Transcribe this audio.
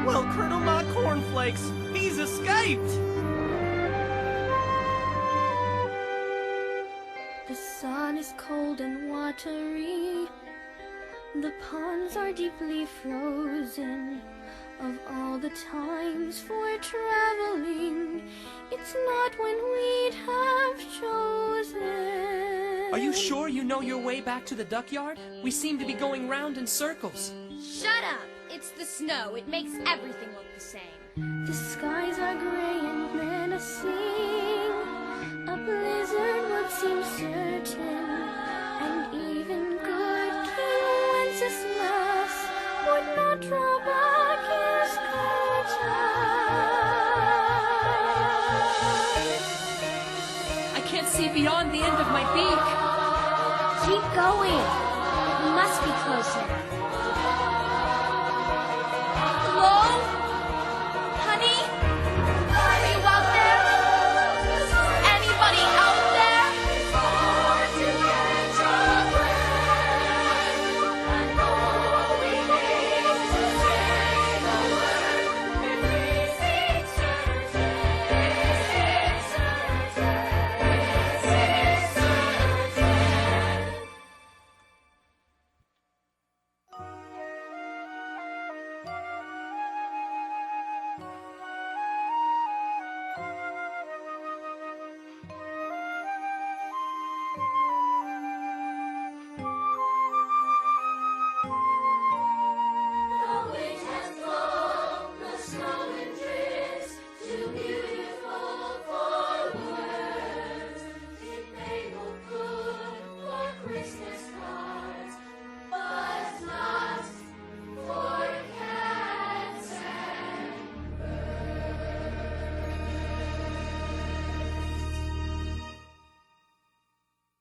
Well, Colonel My Cornflakes, he's escaped! The sun is cold and watery. The ponds are deeply frozen. Of all the times for traveling, it's not when we'd have chosen. Are you sure you know your way back to the duck yard? We seem to be going round in circles. Shut up! It's the snow. It makes everything look the same. The skies are gray and menacing. A blizzard would seem certain. And even good King Wenceslas would not draw back his curtain. I can't see beyond the end of my beak. Keep going. We must be close now.